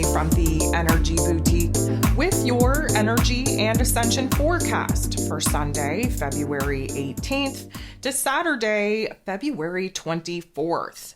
Emily from the Energy Boutique with your energy and ascension forecast for Sunday, February 18th to Saturday, February 24th.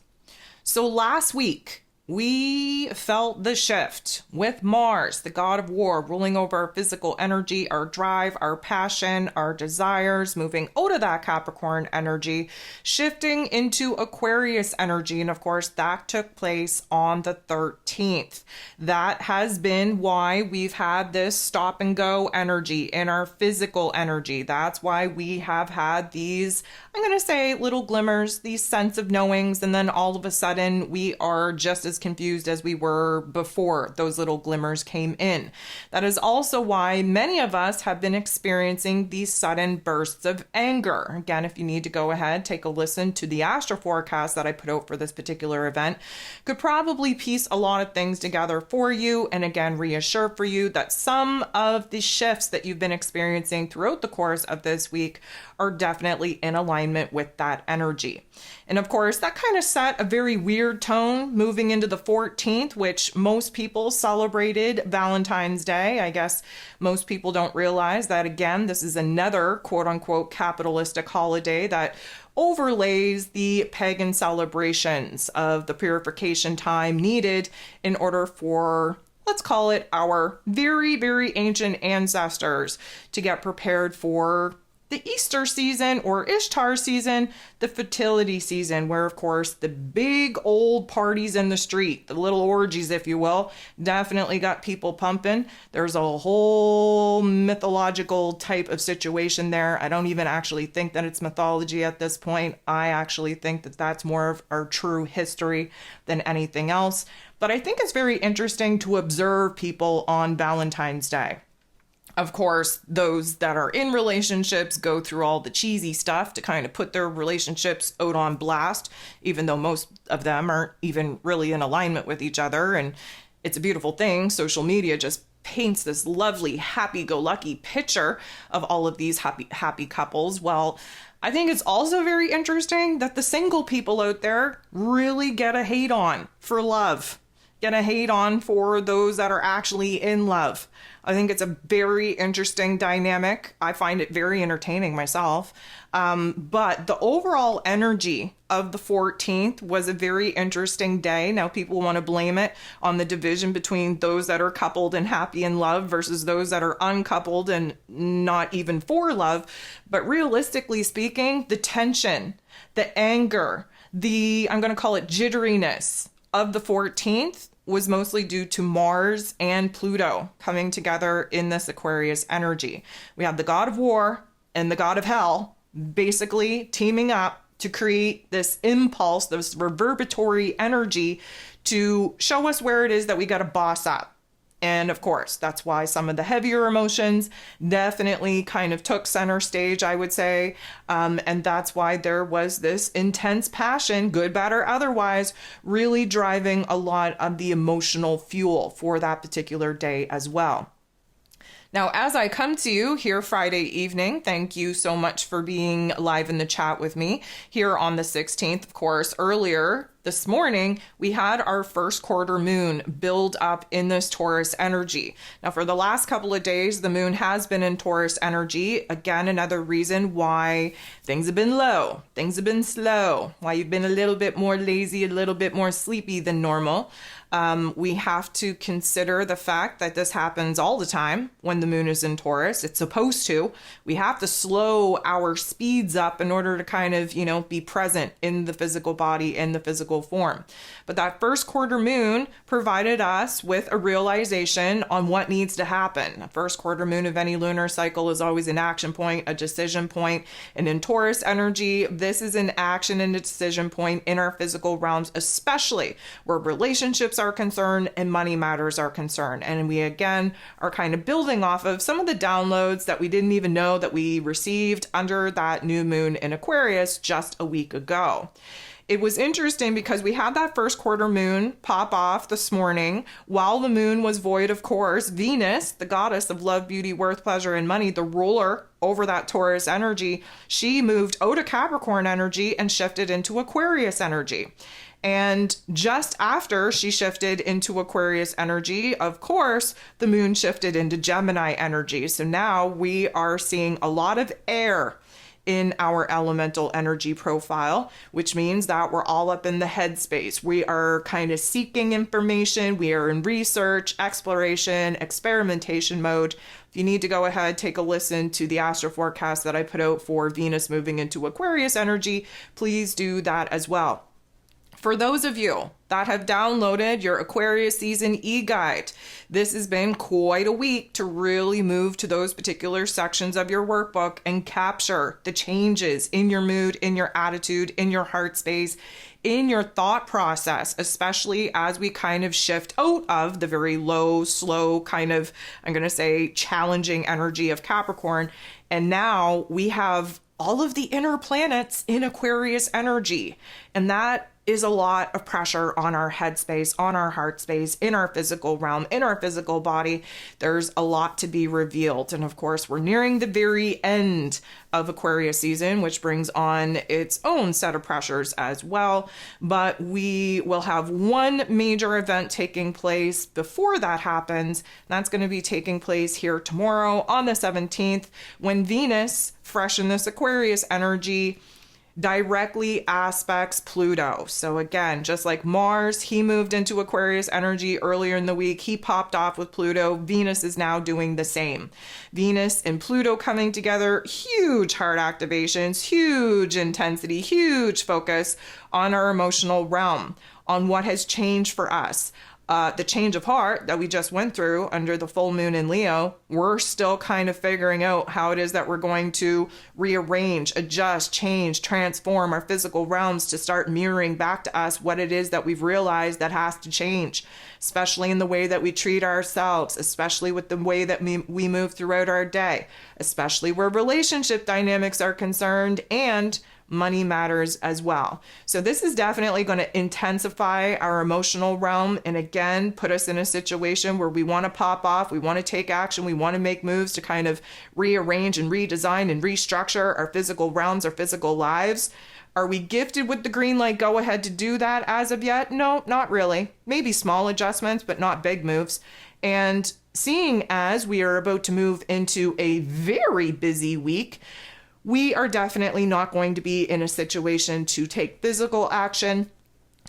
So last week, we felt the shift with Mars, the god of war, ruling over our physical energy, our drive, our passion, our desires, moving out of that Capricorn energy, shifting into Aquarius energy. And of course, that took place on the 13th. That has been why we've had this stop and go energy in our physical energy. That's why we have had these, I'm going to say, little glimmers, these sense of knowings. And then all of a sudden, we are just as confused as we were before those little glimmers came in. That is also why many of us have been experiencing these sudden bursts of anger. Again, if you need to go ahead, take a listen to the astro forecast that I put out for this particular event. Could probably piece a lot of things together for you, and again, reassure for you that some of the shifts that you've been experiencing throughout the course of this week are definitely in alignment with that energy. And of course, that kind of set a very weird tone moving into the 14th, which most people celebrated Valentine's Day. I guess most people don't realize that, again, this is another quote unquote capitalistic holiday that overlays the pagan celebrations of the purification time needed in order for, let's call it, our very, very ancient ancestors to get prepared for the Easter season or Ishtar season, the fertility season, where of course the big old parties in the street, the little orgies, if you will, definitely got people pumping. There's a whole mythological type of situation there. I don't even actually think that it's mythology at this point. I actually think that that's more of our true history than anything else. But I think it's very interesting to observe people on Valentine's Day. Of course, those that are in relationships go through all the cheesy stuff to kind of put their relationships out on blast, even though most of them aren't even really in alignment with each other. And it's a beautiful thing. Social media just paints this lovely, happy-go-lucky picture of all of these happy couples. Well, I think it's also very interesting that the single people out there really get a hate on for love, get a hate on for those that are actually in love. I think it's a very interesting dynamic. I find it very entertaining myself. But the overall energy of the 14th was a very interesting day. Now, people want to blame it on the division between those that are coupled and happy in love versus those that are uncoupled and not even for love. But realistically speaking, the tension, the anger, I'm going to call it jitteriness of the 14th was mostly due to Mars and Pluto coming together in this Aquarius energy. We have the god of war and the god of hell basically teaming up to create this impulse, this reverberatory energy to show us where it is that we got to boss up. And of course, that's why some of the heavier emotions definitely kind of took center stage, I would say. And that's why there was this intense passion, good, bad, or otherwise, really driving a lot of the emotional fuel for that particular day as well. Now, as I come to you here Friday evening, thank you so much for being live in the chat with me here on the 16th. Of course, earlier this morning, we had our first quarter moon build up in this Taurus energy. Now, for the last couple of days, the moon has been in Taurus energy. Again, another reason why things have been low, things have been slow, why you've been a little bit more lazy, a little bit more sleepy than normal. We have to consider the fact that this happens all the time when the moon is in Taurus. It's supposed to. We have to slow our speeds up in order to kind of, be present in the physical body, in the physical form. But that first quarter moon provided us with a realization on what needs to happen. A first quarter moon of any lunar cycle is always an action point, a decision point. And in Taurus energy, this is an action and a decision point in our physical realms, especially where relationships are concerned and money matters are concerned. And we, again, are kind of building off of some of the downloads that we didn't even know that we received under that new moon in Aquarius just a week ago. It was interesting because we had that first quarter moon pop off this morning while the moon was void, of course. Venus, the goddess of love, beauty, worth, pleasure, and money, the ruler over that Taurus energy, she moved out of Capricorn energy and shifted into Aquarius energy. And just after she shifted into Aquarius energy, of course, the moon shifted into Gemini energy. So now we are seeing a lot of air in our elemental energy profile, which means that we're all up in the headspace. We are kind of seeking information. We are in research, exploration, experimentation mode. If you need to go ahead, take a listen to the astro forecast that I put out for Venus moving into Aquarius energy, please do that as well. For those of you that have downloaded your Aquarius season e-guide, this has been quite a week to really move to those particular sections of your workbook and capture the changes in your mood, in your attitude, in your heart space, in your thought process, especially as we kind of shift out of the very low, slow, kind of, I'm going to say, challenging energy of Capricorn. And now we have all of the inner planets in Aquarius energy. And that is a lot of pressure on our headspace, on our heart space, in our physical realm, in our physical body. There's a lot to be revealed. And of course, we're nearing the very end of Aquarius season, which brings on its own set of pressures as well. But we will have one major event taking place before that happens. That's going to be taking place here tomorrow on the 17th, when Venus, fresh in this Aquarius energy, directly aspects Pluto. So again, just like Mars, he moved into Aquarius energy earlier in the week. He popped off with Pluto. Venus is now doing the same. Venus and Pluto coming together, huge heart activations, huge intensity, huge focus on our emotional realm, on what has changed for us. The change of heart that we just went through under the full moon in Leo, we're still kind of figuring out how it is that we're going to rearrange, adjust, change, transform our physical realms to start mirroring back to us what it is that we've realized that has to change, especially in the way that we treat ourselves, especially with the way that we move throughout our day, especially where relationship dynamics are concerned, and money matters as well. So this is definitely going to intensify our emotional realm, and again, put us in a situation where we want to pop off, we want to take action, we want to make moves to kind of rearrange and redesign and restructure our physical realms, our physical lives. Are we gifted with the green light go ahead to do that as of yet? No, not really. Maybe small adjustments, but not big moves. And seeing as we are about to move into a very busy week, we are definitely not going to be in a situation to take physical action.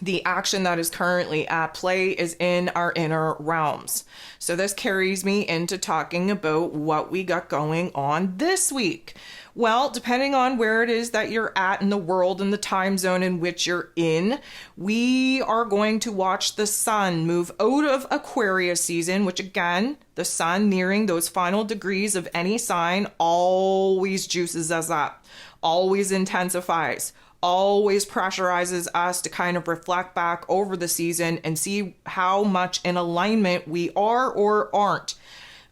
The action that is currently at play is in our inner realms. So this carries me into talking about what we got going on this week. Well, depending on where it is that you're at in the world and the time zone in which you're in, we are going to watch the sun move out of Aquarius season, which again, the sun nearing those final degrees of any sign always juices us up, always intensifies, always pressurizes us to kind of reflect back over the season and see how much in alignment we are or aren't,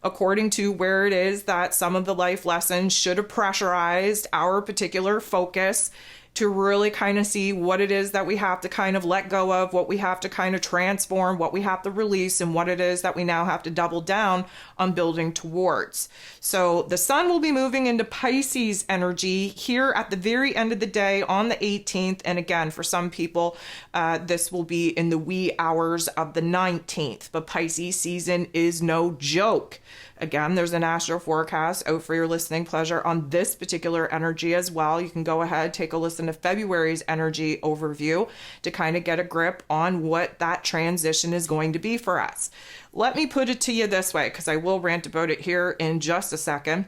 according to where it is that some of the life lessons should have pressurized our particular focus, to really kind of see what it is that we have to kind of let go of, what we have to kind of transform, what we have to release, and what it is that we now have to double down on building towards. So the sun will be moving into Pisces energy here at the very end of the day on the 18th. And again, for some people, this will be in the wee hours of the 19th. But Pisces season is no joke. Again, there's an astro forecast out for your listening pleasure on this particular energy as well. You can go ahead, take a listen to February's energy overview to kind of get a grip on what that transition is going to be for us. Let me put it to you this way, because I will rant about it here in just a second.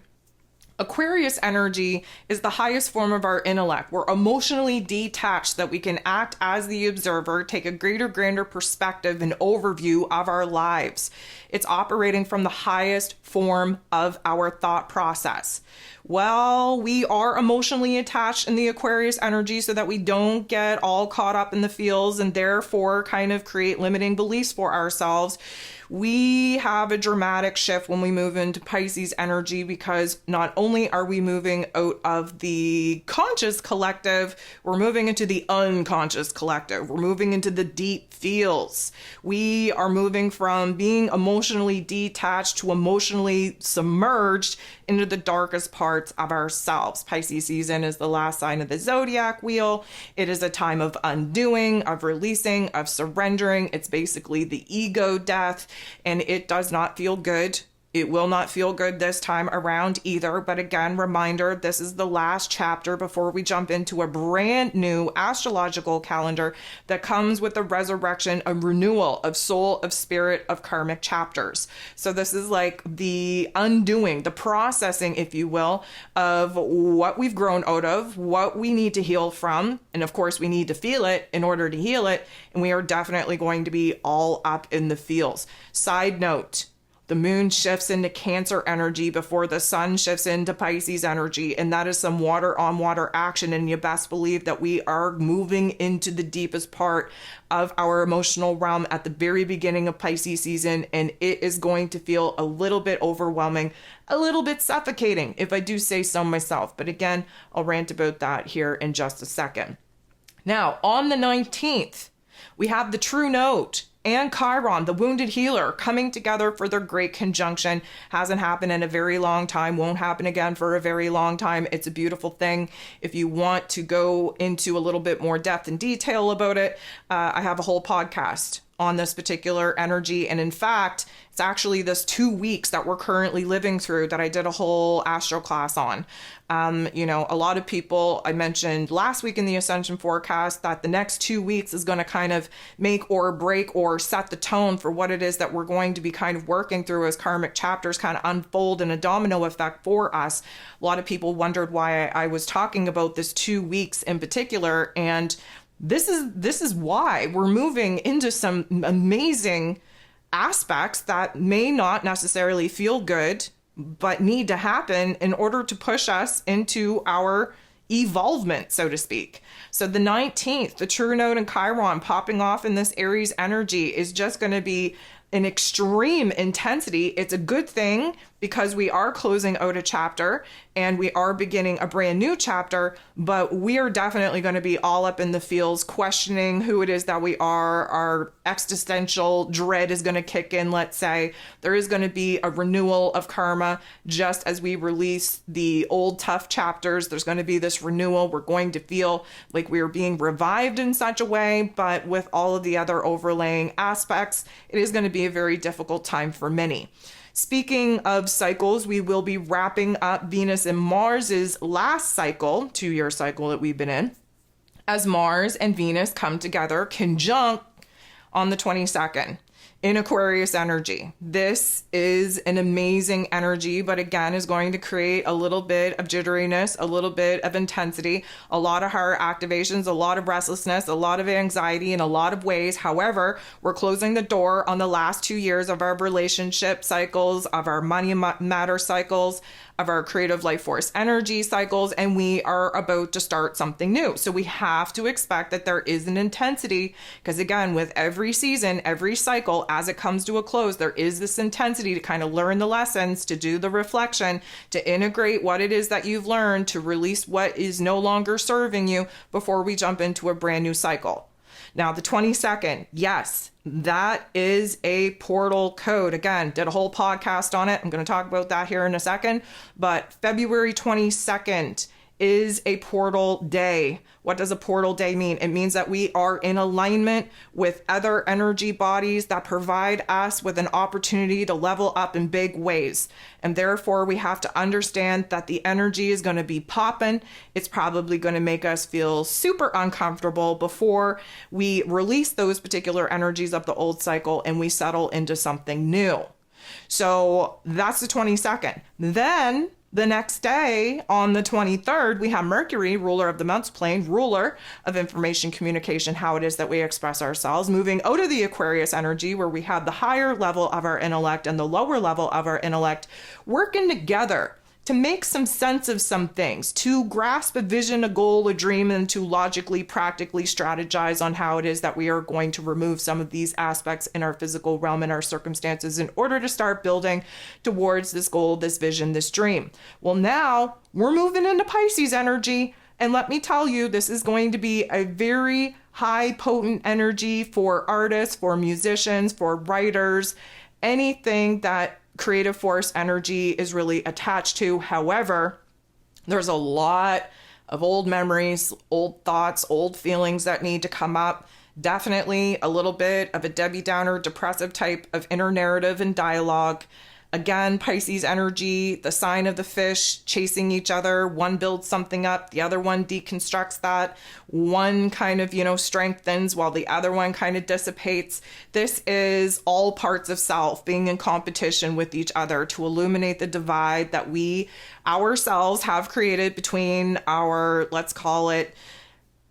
Aquarius energy is the highest form of our intellect. We're emotionally detached, that we can act as the observer, take a greater, grander perspective and overview of our lives. It's operating from the highest form of our thought process. Well, we are emotionally attached in the Aquarius energy so that we don't get all caught up in the feels and therefore kind of create limiting beliefs for ourselves. We have a dramatic shift when we move into Pisces energy, because not only are we moving out of the conscious collective, we're moving into the unconscious collective. We're moving into the deep feels. We are moving from being emotionally detached to emotionally submerged into the darkest parts of ourselves. Pisces season is the last sign of the zodiac wheel. It is a time of undoing, of releasing, of surrendering. It's basically the ego death, and it does not feel good. It will not feel good this time around either. But again, reminder, this is the last chapter before we jump into a brand new astrological calendar that comes with the resurrection, a renewal of soul, of spirit, of karmic chapters. So this is like the undoing, the processing, if you will, of what we've grown out of, what we need to heal from. And of course, we need to feel it in order to heal it. And we are definitely going to be all up in the feels. Side note, the moon shifts into Cancer energy before the sun shifts into Pisces energy, and that is some water on water action. And you best believe that we are moving into the deepest part of our emotional realm at the very beginning of Pisces season, and it is going to feel a little bit overwhelming, a little bit suffocating, if I do say so myself. But again, I'll rant about that here in just a second. Now, on the 19th, we have the True Note and Chiron, the wounded healer, coming together for their great conjunction. Hasn't happened in a very long time, won't happen again for a very long time. It's a beautiful thing. If you want to go into a little bit more depth and detail about it, I have a whole podcast on this particular energy. And in fact, it's actually this 2 weeks that we're currently living through that I did a whole astro class on. A lot of people, I mentioned last week in the Ascension forecast that the next 2 weeks is going to kind of make or break or set the tone for what it is that we're going to be kind of working through as karmic chapters kind of unfold in a domino effect for us. A lot of people wondered why I was talking about this 2 weeks in particular. And this is why we're moving into some amazing aspects that may not necessarily feel good, but need to happen in order to push us into our evolvement, so to speak. So the 19th, the True Note and Chiron popping off in this Aries energy is just going to be an extreme intensity. It's a good thing because we are closing out a chapter and we are beginning a brand new chapter, but we are definitely going to be all up in the feels, questioning who it is that we are. Our existential dread is going to kick in, let's say. There is going to be a renewal of karma. Just as we release the old tough chapters, there's going to be this renewal. We're going to feel like we are being revived in such a way, but with all of the other overlaying aspects, it is going to be a very difficult time for many. Speaking of cycles, we will be wrapping up Venus and Mars's last cycle, 2-year cycle that we've been in, as Mars and Venus come together conjunct on the 22nd in Aquarius energy. This is an amazing energy, but again is going to create a little bit of jitteriness, a little bit of intensity, a lot of heart activations, a lot of restlessness, a lot of anxiety in a lot of ways. However, we're closing the door on the last 2 years of our relationship cycles, of our money matter cycles, of our creative life force energy cycles, and we are about to start something new. So we have to expect that there is an intensity, because again, with every season, every cycle, as it comes to a close, there is this intensity to kind of learn the lessons, to do the reflection, to integrate what it is that you've learned, to release what is no longer serving you before we jump into a brand new cycle. Now, the 22nd, yes, that is a portal code. Again, did a whole podcast on it. I'm going to talk about that here in a second. But February 22nd is a portal day. What does a portal day mean? It means that we are in alignment with other energy bodies that provide us with an opportunity to level up in big ways. And therefore, we have to understand that the energy is going to be popping. It's probably going to make us feel super uncomfortable before we release those particular energies of the old cycle and we settle into something new. So that's the 22nd. Then the next day, on the 23rd, we have Mercury, ruler of the month's plane, ruler of information communication, how it is that we express ourselves, moving out of the Aquarius energy where we have the higher level of our intellect and the lower level of our intellect working together to make some sense of some things, to grasp a vision, a goal, a dream, and to logically, practically strategize on how it is that we are going to remove some of these aspects in our physical realm and our circumstances in order to start building towards this goal, this vision, this dream. Well, now we're moving into Pisces energy. And let me tell you, this is going to be a very high potent energy for artists, for musicians, for writers, anything that creative force energy is really attached to. However, there's a lot of old memories, old thoughts, old feelings that need to come up. Definitely a little bit of a Debbie Downer, depressive type of inner narrative and dialogue. Again, Pisces energy, the sign of the fish chasing each other. One builds something up, the other one deconstructs that. One kind of, strengthens while the other one kind of dissipates. This is all parts of self being in competition with each other to illuminate the divide that we ourselves have created between our, let's call it,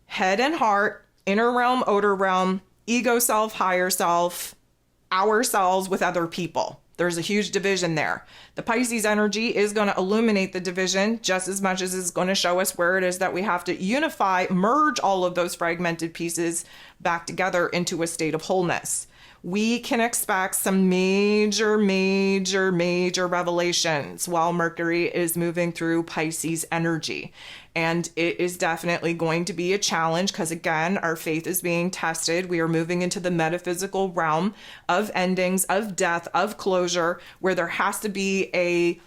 head and heart, inner realm, outer realm, ego self, higher self, ourselves with other people. There's a huge division there. The Pisces energy is going to illuminate the division just as much as it's going to show us where it is that we have to unify, merge all of those fragmented pieces back together into a state of wholeness. We can expect some major revelations while Mercury is moving through Pisces energy. And it is definitely going to be a challenge because, again, our faith is being tested. We are moving into the metaphysical realm of endings, of death, of closure, where there has to be a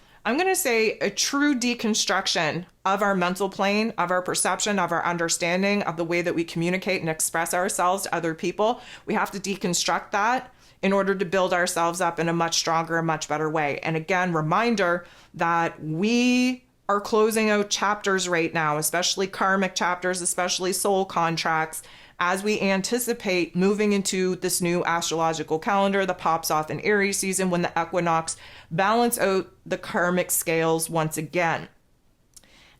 true deconstruction of our mental plane, of our perception, of our understanding, of the way that we communicate and express ourselves to other people. We have to deconstruct that in order to build ourselves up in a much stronger and much better way. And again, reminder that we are closing out chapters right now, especially karmic chapters, especially soul contracts, as we anticipate moving into this new astrological calendar that pops off in Aries season when the equinox balance out the karmic scales once again.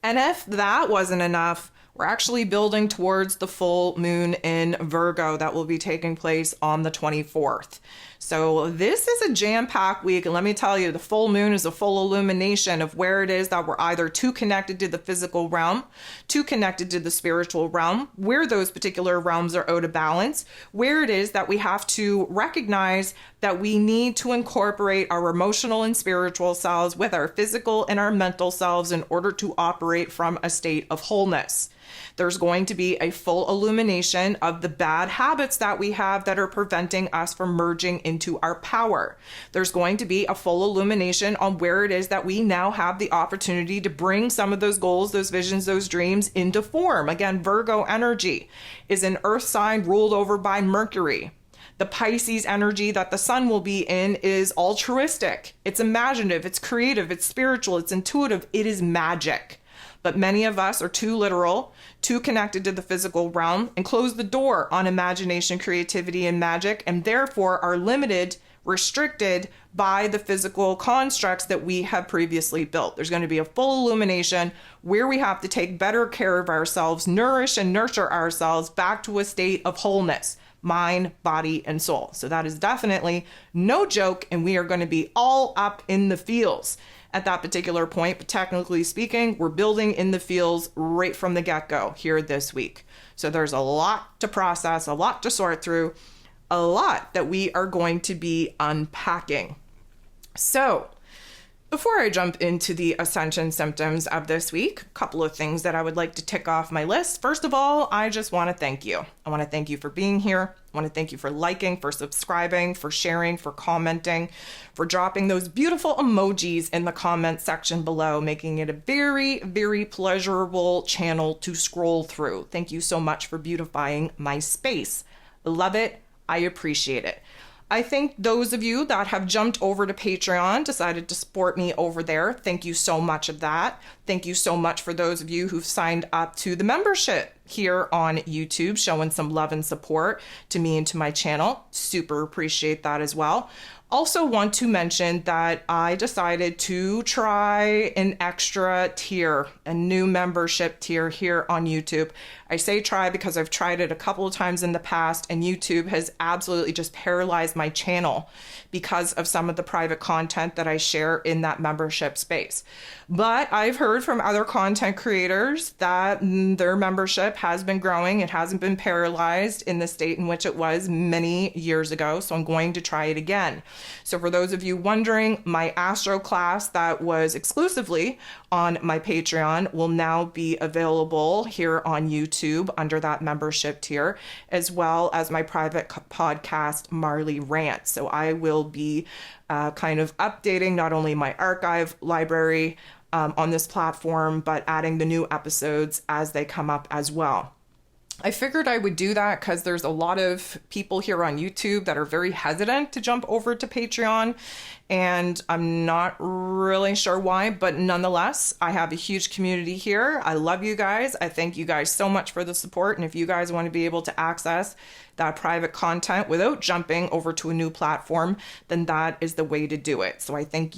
And if that wasn't enough, we're actually building towards the full moon in Virgo that will be taking place on the 24th. So this is a jam-packed week, and let me tell you, the full moon is a full illumination of where it is that we're either too connected to the physical realm, too connected to the spiritual realm, where those particular realms are out of balance, where it is that we have to recognize that we need to incorporate our emotional and spiritual selves with our physical and our mental selves in order to operate from a state of wholeness. There's going to be a full illumination of the bad habits that we have that are preventing us from merging into our power. There's going to be a full illumination on where it is that we now have the opportunity to bring some of those goals, those visions, those dreams into form. Again, Virgo energy is an earth sign ruled over by Mercury. The Pisces energy that the sun will be in is altruistic. It's imaginative, it's creative, it's spiritual, it's intuitive, it is magic. But many of us are too literal, too connected to the physical realm, and close the door on imagination, creativity, and magic, and therefore are limited, restricted by the physical constructs that we have previously built. There's going to be a full illumination where we have to take better care of ourselves, nourish and nurture ourselves back to a state of wholeness, mind, body, and soul. So that is definitely no joke, and we are going to be all up in the feels at that particular point. But technically speaking, we're building in the fields right from the get-go here this week. So there's a lot to process, a lot to sort through, a lot that we are going to be unpacking. So before I jump into the Ascension symptoms of this week, a couple of things that I would like to tick off my list. First of all, I just want to thank you. I want to thank you for being here. I want to thank you for liking, for subscribing, for sharing, for commenting, for dropping those beautiful emojis in the comment section below, making it a very pleasurable channel to scroll through. Thank you so much for beautifying my space. Love it. I appreciate it. I think those of you that have jumped over to Patreon, decided to support me over there, thank you so much of that. Thank you so much for those of you who've signed up to the membership here on YouTube, showing some love and support to me and to my channel. Super appreciate that as well. Also want to mention that I decided to try an extra tier, a new membership tier here on YouTube. I say try because I've tried it a couple of times in the past, and YouTube has absolutely just paralyzed my channel because of some of the private content that I share in that membership space. But I've heard heard from other content creators that their membership has been growing. It hasn't been paralyzed in the state in which it was many years ago. So I'm going to try it again. So for those of you wondering, my Astro class that was exclusively on my Patreon will now be available here on YouTube under that membership tier, as well as my private podcast, Marley Rants. So I will be kind of updating not only my archive library on this platform, but adding the new episodes as they come up as well. I figured I would do that because there's a lot of people here on YouTube that are very hesitant to jump over to Patreon, and I'm not really sure why, but nonetheless, I have a huge community here. I love you guys. I thank you guys so much for the support, and if you guys want to be able to access that private content without jumping over to a new platform, then that is the way to do it. So I thank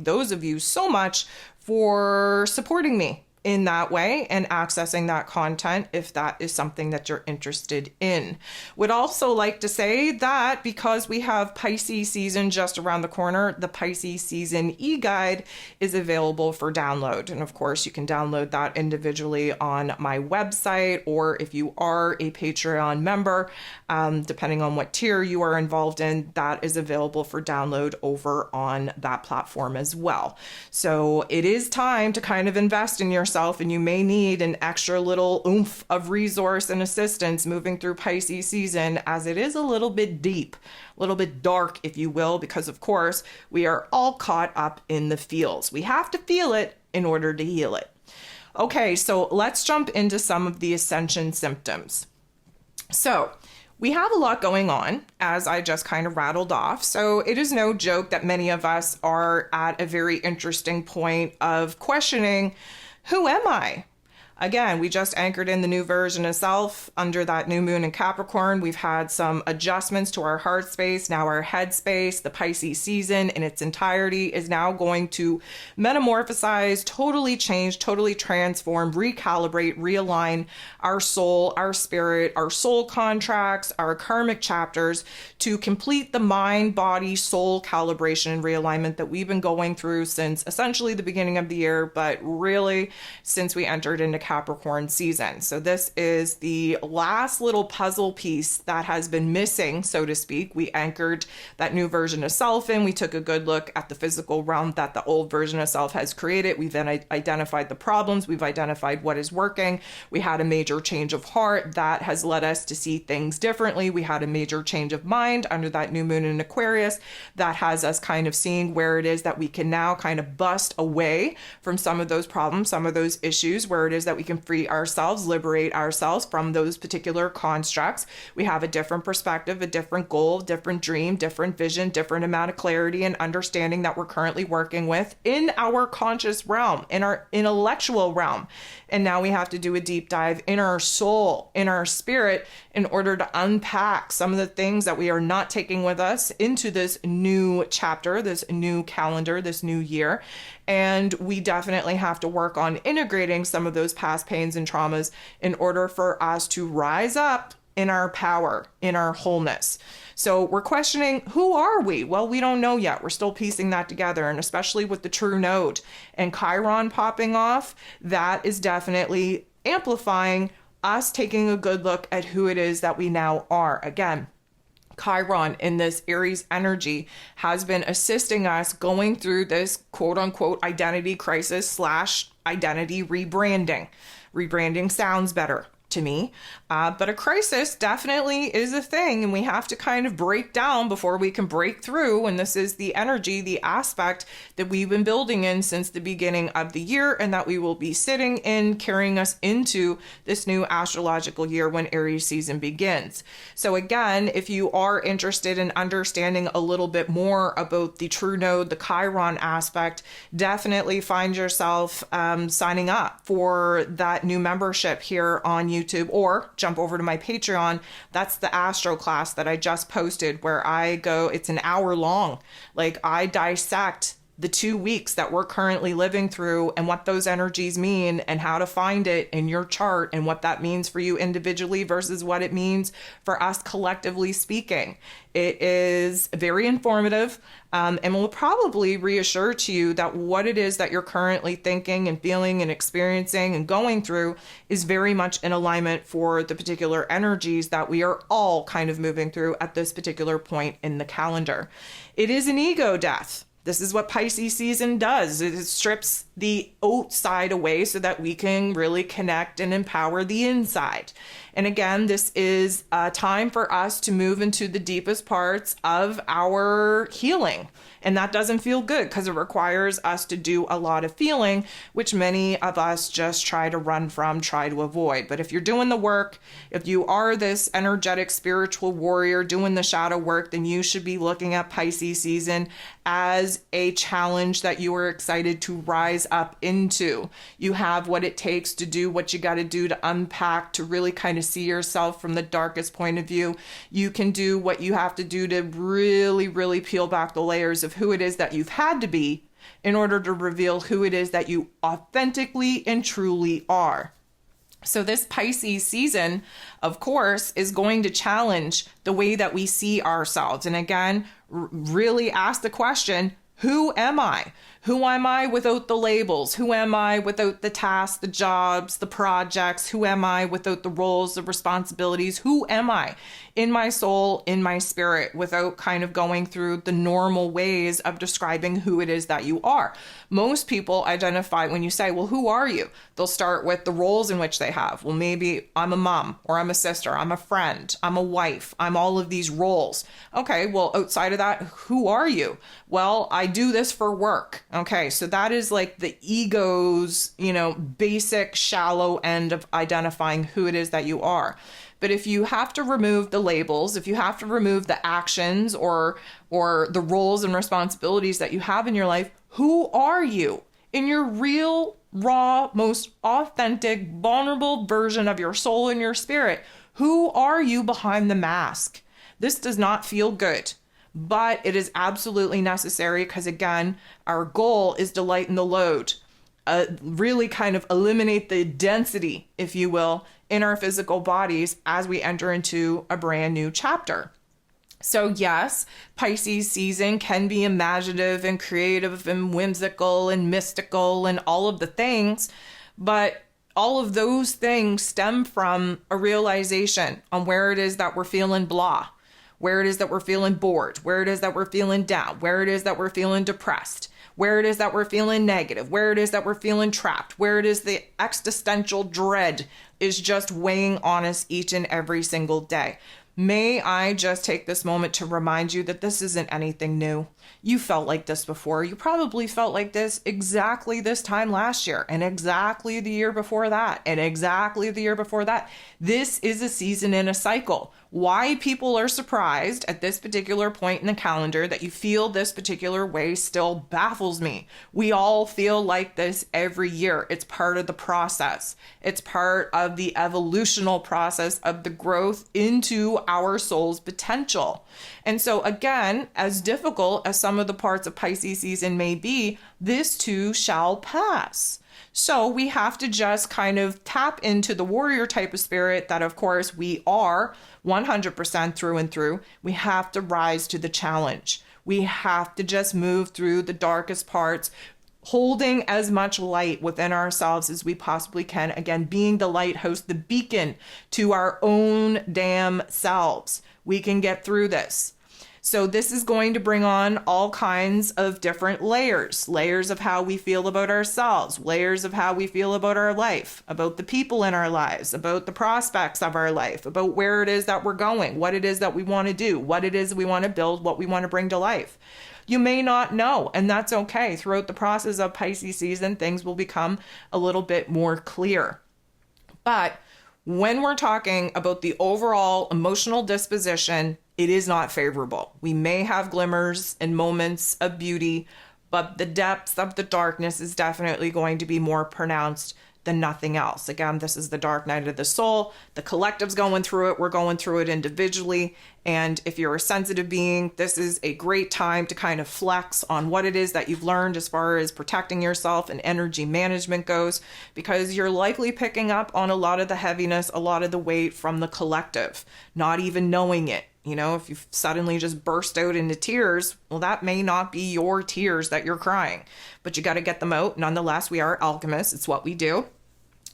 those of you so much for supporting me in that way and accessing that content if that is something that you're interested in. Would also like to say that because we have Pisces season just around the corner, the Pisces season e-guide is available for download. And of course, you can download that individually on my website, or if you are a Patreon member, depending on what tier you are involved in, that is available for download over on that platform as well. So it is time to kind of invest in yourself, and you may need an extra little oomph of resource and assistance moving through Pisces season, as it is a little bit deep, a little bit dark, if you will, because of course we are all caught up in the feels. We have to feel it in order to heal it. Okay, so let's jump into some of the Ascension symptoms. So we have a lot going on, as I just kind of rattled off. So it is no joke that many of us are at a very interesting point of questioning, who am I? Again, we just anchored in the new version of self under that new moon in Capricorn. We've had some adjustments to our heart space, now our head space. The Pisces season in its entirety is now going to metamorphosize, totally change, totally transform, recalibrate, realign our soul, our spirit, our soul contracts, our karmic chapters to complete the mind, body, soul calibration and realignment that we've been going through since essentially the beginning of the year, but really since we entered into Capricorn season. So this is the last little puzzle piece that has been missing, so to speak. We anchored that new version of self in. We took a good look at the physical realm that the old version of self has created. We've then identified the problems. We've identified what is working. We had a major change of heart that has led us to see things differently. We had a major change of mind under that new moon in Aquarius that has us kind of seeing where it is that we can now kind of bust away from some of those problems, some of those issues, where it is that we can free ourselves, liberate ourselves from those particular constructs. We have a different perspective, a different goal, different dream, different vision, different amount of clarity and understanding that we're currently working with in our conscious realm, in our intellectual realm. And now we have to do a deep dive in our soul, in our spirit, in order to unpack some of the things that we are not taking with us into this new chapter, this new calendar, this new year. And we definitely have to work on integrating some of those past pains and traumas in order for us to rise up in our power, in our wholeness. So we're questioning, who are we? Well, we don't know yet. We're still piecing that together. And especially with the true node and Chiron popping off, that is definitely amplifying us taking a good look at who it is that we now are. Again, Chiron in this Aries energy has been assisting us going through this quote unquote identity crisis / identity rebranding. Rebranding sounds better to me, but a crisis definitely is a thing, and we have to kind of break down before we can break through. And this is the energy, the aspect that we've been building in since the beginning of the year, and that we will be sitting in, carrying us into this new astrological year when Aries season begins. So again, if you are interested in understanding a little bit more about the true node, the Chiron aspect, definitely find yourself signing up for that new membership here on YouTube, or jump over to my Patreon. That's the Astro class that I just posted, where I go, it's an hour long. Like, I dissect the 2 weeks that we're currently living through and what those energies mean and how to find it in your chart and what that means for you individually versus what it means for us collectively speaking. It is very informative, and will probably reassure to you that what it is that you're currently thinking and feeling and experiencing and going through is very much in alignment for the particular energies that we are all kind of moving through at this particular point in the calendar. It is an ego death. This is what Pisces season does. It strips the outside away so that we can really connect and empower the inside. And again, this is a time for us to move into the deepest parts of our healing. And that doesn't feel good because it requires us to do a lot of feeling, which many of us just try to run from, try to avoid. But if you're doing the work, if you are this energetic spiritual warrior doing the shadow work, then you should be looking at Pisces season as a challenge that you are excited to rise up into. You have what it takes to do what you got to do to unpack, to really kind of see yourself from the darkest point of view. You can do what you have to do to really, really peel back the layers of who it is that you've had to be in order to reveal who it is that you authentically and truly are. So this Pisces season, of course, is going to challenge the way that we see ourselves. And again, really ask the question, who am I? Who am I without the labels? Who am I without the tasks, the jobs, the projects? Who am I without the roles, the responsibilities? Who am I in my soul, in my spirit, without kind of going through the normal ways of describing who it is that you are? Most people identify when you say, well, who are you? They'll start with the roles in which they have. Well, maybe I'm a mom, or I'm a sister, I'm a friend, I'm a wife, I'm all of these roles. Okay, well, outside of that, who are you? Well, I do this for work. Okay, so that is like the ego's, basic shallow end of identifying who it is that you are. But if you have to remove the labels, if you have to remove the actions or the roles and responsibilities that you have in your life, who are you in your real, raw, most authentic, vulnerable version of your soul and your spirit? Who are you behind the mask? This does not feel good. But it is absolutely necessary because, again, our goal is to lighten the load, really kind of eliminate the density, if you will, in our physical bodies as we enter into a brand new chapter. So yes, Pisces season can be imaginative and creative and whimsical and mystical and all of the things, but all of those things stem from a realization on where it is that we're feeling blah, where it is that we're feeling bored, where it is that we're feeling down, where it is that we're feeling depressed, where it is that we're feeling negative, where it is that we're feeling trapped, where it is the existential dread is just weighing on us each and every single day. May I just take this moment to remind you that this isn't anything new. You felt like this before. You probably felt like this exactly this time last year, and exactly the year before that, and exactly the year before that. This is a season in a cycle. Why people are surprised at this particular point in the calendar that you feel this particular way still baffles me. We all feel like this every year. It's part of the process. It's part of the evolutional process of the growth into our soul's potential. And so again, as difficult as some of the parts of Pisces season may be, this too shall pass. So we have to just kind of tap into the warrior type of spirit that, of course, we are 100% through and through. We have to rise to the challenge. We have to just move through the darkest parts, holding as much light within ourselves as we possibly can. Again, being the lighthouse, the beacon to our own damn selves. We can get through this. So this is going to bring on all kinds of different layers of how we feel about ourselves, layers of how we feel about our life, about the people in our lives, about the prospects of our life, about where it is that we're going, what it is that we want to do, what it is we want to build, what we want to bring to life. You may not know, and that's okay. Throughout the process of Pisces season, things will become a little bit more clear. But when we're talking about the overall emotional disposition, it is not favorable. We may have glimmers and moments of beauty, but the depths of the darkness is definitely going to be more pronounced than nothing else. Again, this is the dark night of the soul. The collective's going through it. We're going through it individually. And if you're a sensitive being, this is a great time to kind of flex on what it is that you've learned as far as protecting yourself and energy management goes, because you're likely picking up on a lot of the heaviness, a lot of the weight from the collective, not even knowing it. You know, if you suddenly just burst out into tears, well, that may not be your tears that you're crying, but you got to get them out. Nonetheless, we are alchemists. It's what we do.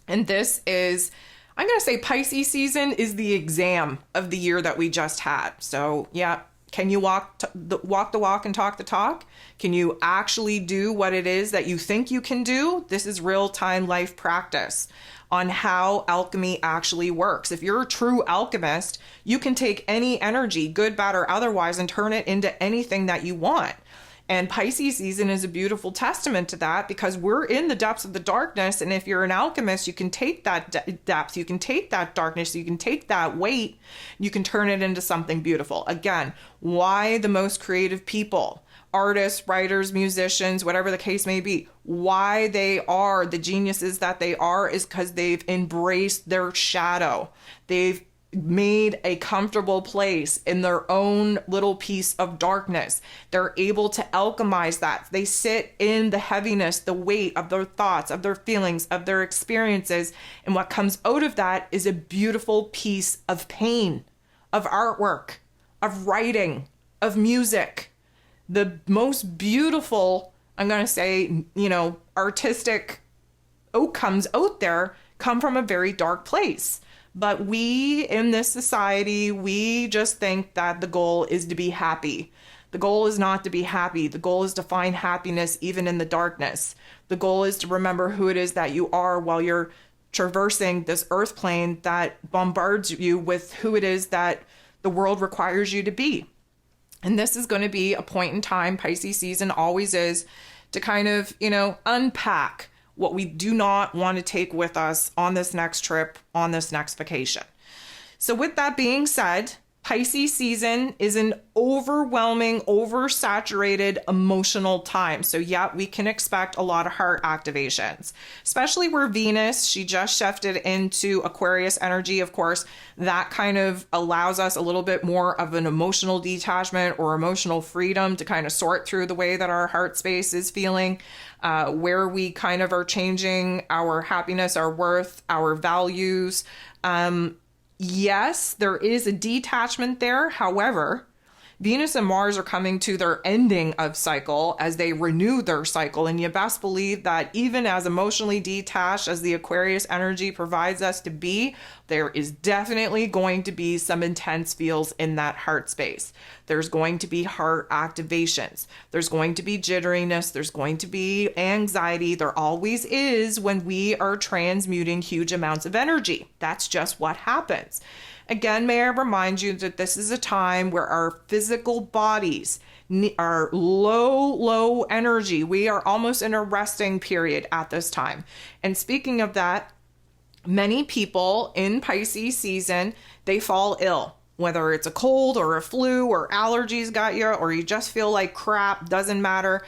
And this is, I'm going to say Pisces season is the exam of the year that we just had. So yeah, can you walk the walk and talk the talk? Can you actually do what it is that you think you can do? This is real-time life practice on how alchemy actually works. If you're a true alchemist, you can take any energy, good, bad, or otherwise, and turn it into anything that you want. And Pisces season is a beautiful testament to that, because we're in the depths of the darkness. And if you're an alchemist, you can take that depth, you can take that darkness, you can take that weight, you can turn it into something beautiful. Again, why the most creative people, artists, writers, musicians, whatever the case may be, why they are the geniuses that they are is because they've embraced their shadow. They've made a comfortable place in their own little piece of darkness. They're able to alchemize that. They sit in the heaviness, the weight of their thoughts, of their feelings, of their experiences. And what comes out of that is a beautiful piece of pain, of artwork, of writing, of music. The most beautiful, I'm going to say, artistic outcomes out there come from a very dark place. But we in this society, we just think that the goal is to be happy. The goal is not to be happy. The goal is to find happiness even in the darkness. The goal is to remember who it is that you are while you're traversing this earth plane that bombards you with who it is that the world requires you to be. And this is going to be a point in time, Pisces season always is, to kind of, unpack what we do not want to take with us on this next trip, on this next vacation. So with that being said, Pisces season is an overwhelming, oversaturated emotional time. So yeah, we can expect a lot of heart activations, especially where Venus, she just shifted into Aquarius energy. Of course, that kind of allows us a little bit more of an emotional detachment or emotional freedom to kind of sort through the way that our heart space is feeling, where we kind of are changing our happiness, our worth, our values. Yes, there is a detachment there. However, Venus and Mars are coming to their ending of cycle as they renew their cycle. And you best believe that even as emotionally detached as the Aquarius energy provides us to be, there is definitely going to be some intense feels in that heart space. There's going to be heart activations. There's going to be jitteriness. There's going to be anxiety. There always is when we are transmuting huge amounts of energy. That's just what happens. Again, may I remind you that this is a time where our physical bodies are low energy. We are almost in a resting period at this time. And speaking of that, many people in Pisces season, they fall ill. Whether it's a cold or a flu or allergies got you, or you just feel like crap, doesn't matter.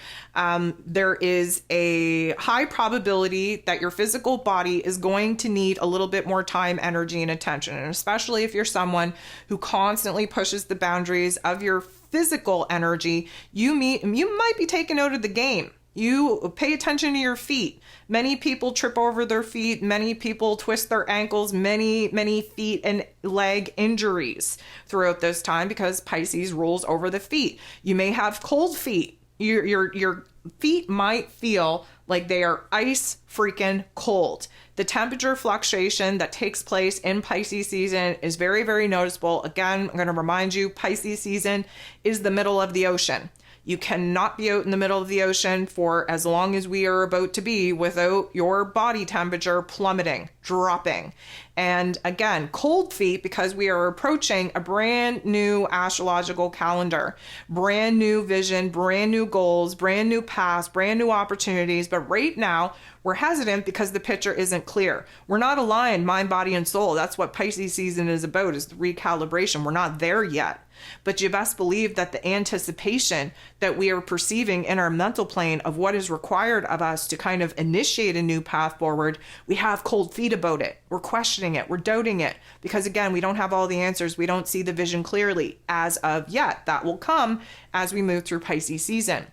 There is a high probability that your physical body is going to need a little bit more time, energy, and attention. And especially if you're someone who constantly pushes the boundaries of your physical energy, you might be taken out of the game. You pay attention to your feet. Many people trip over their feet. Many people twist their ankles. Many feet and leg injuries throughout this time because Pisces rules over the feet. You may have cold feet. Your feet might feel like they are ice freaking cold. The temperature fluctuation that takes place in Pisces season is very, very noticeable. Again, I'm going to remind you, Pisces season is the middle of the ocean. You cannot be out in the middle of the ocean for as long as we are about to be without your body temperature plummeting, dropping. And again, cold feet because we are approaching a brand new astrological calendar, brand new vision, brand new goals, brand new paths, brand new opportunities. But right now we're hesitant because the picture isn't clear. We're not aligned mind, body, and soul. That's what Pisces season is about, is the recalibration. We're not there yet. But you best believe that the anticipation that we are perceiving in our mental plane of what is required of us to kind of initiate a new path forward, we have cold feet about it. We're questioning it. We're doubting it. Because again, we don't have all the answers. We don't see the vision clearly as of yet. That will come as we move through Pisces season.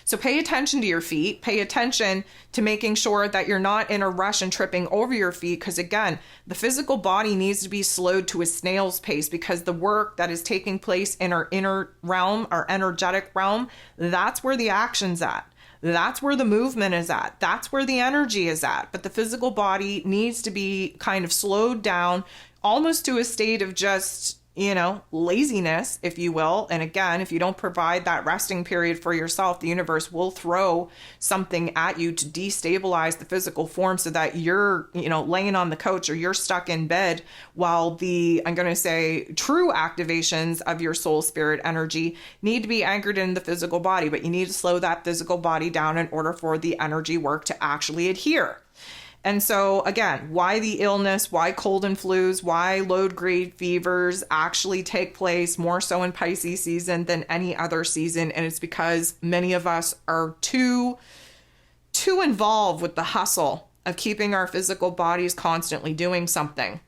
So pay attention to your feet. Pay attention to making sure that you're not in a rush and tripping over your feet. Because again, the physical body needs to be slowed to a snail's pace, because the work that is taking place in our inner realm, our energetic realm, that's where the action's at. That's where the movement is at. That's where the energy is at. But the physical body needs to be kind of slowed down almost to a state of just, laziness, if you will. And again, if you don't provide that resting period for yourself, the universe will throw something at you to destabilize the physical form so that you're, laying on the couch or you're stuck in bed while I'm going to say, true activations of your soul spirit energy need to be anchored in the physical body. But you need to slow that physical body down in order for the energy work to actually adhere. And so again, why the illness, why cold and flus, why low-grade fevers actually take place more so in Pisces season than any other season. And it's because many of us are too involved with the hustle of keeping our physical bodies constantly doing something.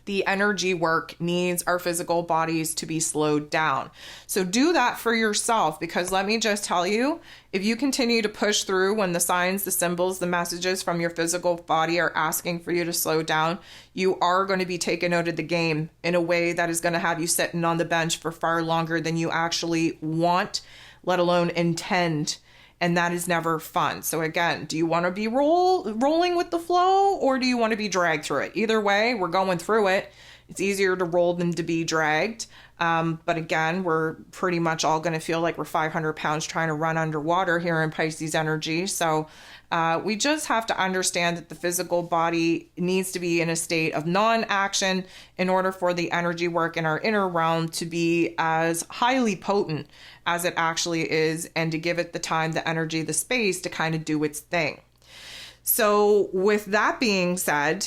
The energy work needs our physical bodies to be slowed down. So do that for yourself, because let me just tell you, if you continue to push through when the signs, the symbols, the messages from your physical body are asking for you to slow down, you are going to be taken out of the game in a way that is going to have you sitting on the bench for far longer than you actually want, let alone intend. And that is never fun. So again, do you want to be rolling with the flow, or do you want to be dragged through it? Either way, we're going through it. It's easier to roll than to be dragged. But again, we're pretty much all going to feel like we're 500 pounds trying to run underwater here in Pisces energy. So we just have to understand that the physical body needs to be in a state of non-action in order for the energy work in our inner realm to be as highly potent as it actually is, and to give it the time, the energy, the space to kind of do its thing. So with that being said,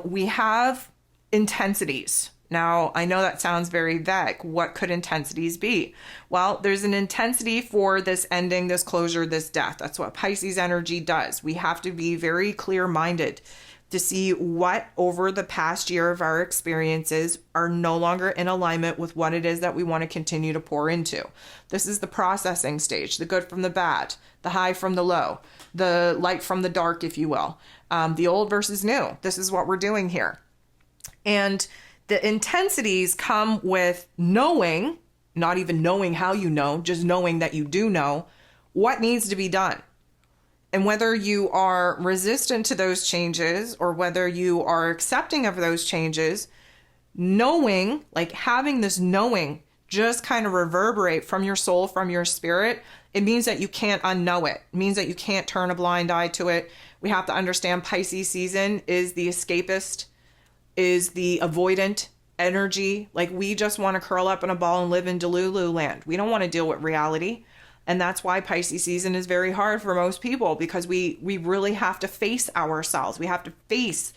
we have intensities. Now, I know that sounds very vague. What could intensities be? Well, there's an intensity for this ending, this closure, this death. That's what Pisces energy does. We have to be very clear-minded to see what over the past year of our experiences are no longer in alignment with what it is that we want to continue to pour into. This is the processing stage, the good from the bad, the high from the low, the light from the dark, if you will, the old versus new. This is what we're doing here. And the intensities come with knowing, not even knowing how you know, just knowing that you do know what needs to be done. And whether you are resistant to those changes or whether you are accepting of those changes, knowing, like having this knowing just kind of reverberate from your soul, from your spirit, it means that you can't unknow it. It means that you can't turn a blind eye to it. We have to understand Pisces season is the escapist, is the avoidant energy. Like we just want to curl up in a ball and live in Delulu land. We don't want to deal with reality. And that's why Pisces season is very hard for most people, because we really have to face ourselves. We have to face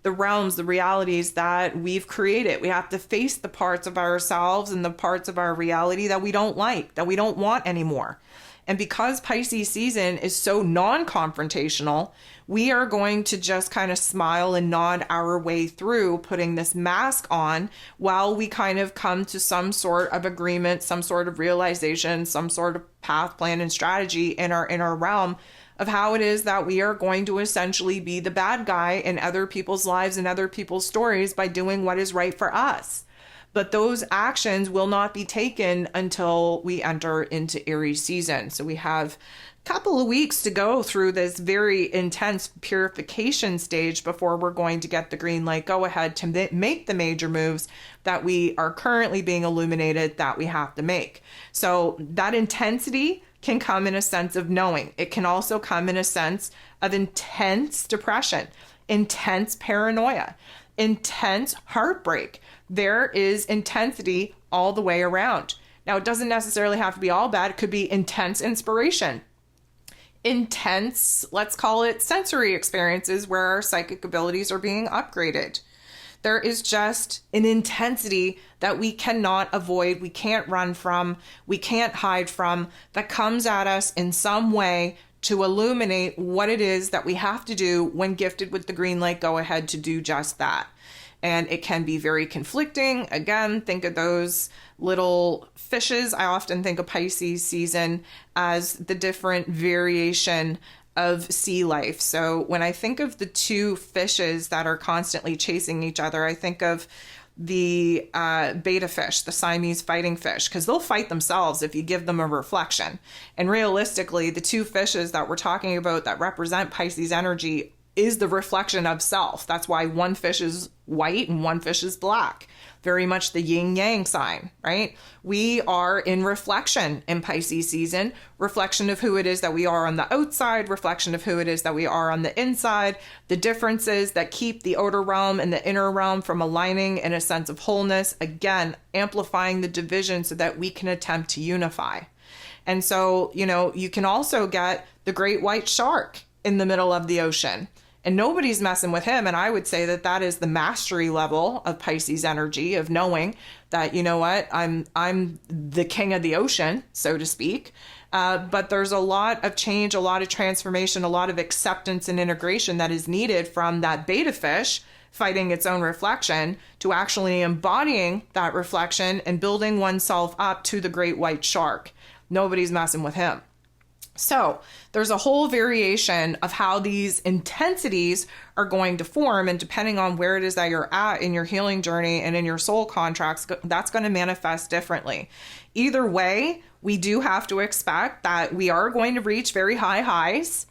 the realms, the realities that we've created. We have to face the parts of ourselves and the parts of our reality that we don't like, that we don't want anymore. And because Pisces season is so non-confrontational, we are going to just kind of smile and nod our way through putting this mask on while we kind of come to some sort of agreement, some sort of realization, some sort of path, plan, and strategy in our inner realm of how it is that we are going to essentially be the bad guy in other people's lives and other people's stories by doing what is right for us. But those actions will not be taken until we enter into Aries season. So we have a couple of weeks to go through this very intense purification stage before we're going to get the green light go ahead to make the major moves that we are currently being illuminated that we have to make. So that intensity can come in a sense of knowing. It can also come in a sense of intense depression, intense paranoia, intense heartbreak. There is intensity all the way around. Now, it doesn't necessarily have to be all bad. It could be intense inspiration, intense, let's call it sensory experiences where our psychic abilities are being upgraded. There is just an intensity that we cannot avoid, we can't run from, we can't hide from, that comes at us in some way to illuminate what it is that we have to do when gifted with the green light go ahead to do just that. And it can be very conflicting. Again, think of those little fishes. I often think of Pisces season as the different variation of sea life. So when I think of the two fishes that are constantly chasing each other, I think of the beta fish, the Siamese fighting fish, because they'll fight themselves if you give them a reflection. And realistically, the two fishes that we're talking about that represent Pisces energy is the reflection of self. That's why one fish is white and one fish is black. Very much the yin yang sign, right? We are in reflection in Pisces season, reflection of who it is that we are on the outside, reflection of who it is that we are on the inside, the differences that keep the outer realm and the inner realm from aligning in a sense of wholeness, again, amplifying the division so that we can attempt to unify. And so, you can also get the great white shark in the middle of the ocean. And nobody's messing with him. And I would say that that is the mastery level of Pisces energy, of knowing that, you know what, I'm the king of the ocean, so to speak. But there's a lot of change, a lot of transformation, a lot of acceptance and integration that is needed from that beta fish fighting its own reflection to actually embodying that reflection and building oneself up to the great white shark. Nobody's messing with him. So there's a whole variation of how these intensities are going to form, and depending on where it is that you're at in your healing journey and in your soul contracts, that's going to manifest differently. Either way, we do have to expect that we are going to reach very high highs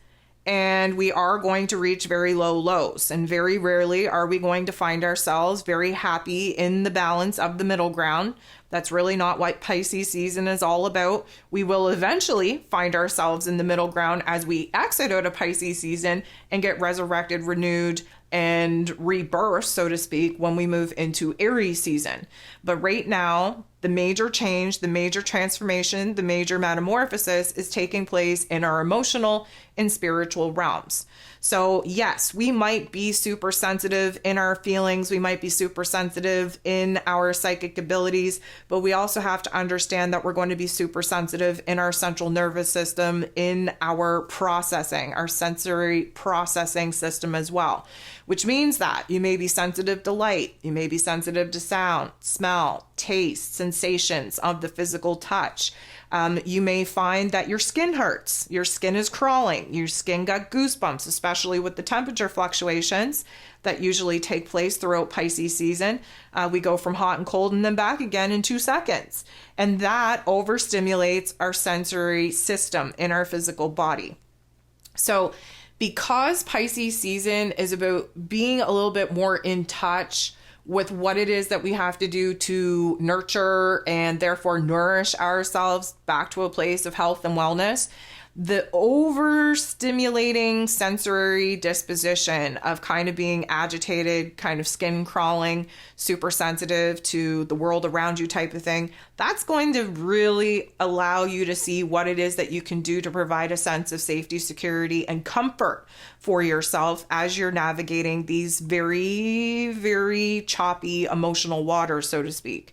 and we are going to reach very low lows. And very rarely are we going to find ourselves very happy in the balance of the middle ground. That's really not what Pisces season is all about. We will eventually find ourselves in the middle ground as we exit out of Pisces season and get resurrected, renewed, and rebirth, so to speak, when we move into Aries season. But right now, the major change, the major transformation, the major metamorphosis is taking place in our emotional and spiritual realms. So yes, we might be super sensitive in our feelings. We might be super sensitive in our psychic abilities, but we also have to understand that we're going to be super sensitive in our central nervous system, in our processing, our sensory processing system as well, which means that you may be sensitive to light. You may be sensitive to sound, smell, taste, sensations of the physical touch. You may find that your skin hurts, your skin is crawling, your skin got goosebumps, especially with the temperature fluctuations that usually take place throughout Pisces season. We go from hot and cold and then back again in 2 seconds. And that overstimulates our sensory system in our physical body. So because Pisces season is about being a little bit more in touch with what it is that we have to do to nurture and therefore nourish ourselves back to a place of health and wellness, the overstimulating sensory disposition of kind of being agitated, kind of skin crawling, super sensitive to the world around you type of thing, that's going to really allow you to see what it is that you can do to provide a sense of safety, security, and comfort for yourself as you're navigating these very, very choppy emotional waters, so to speak.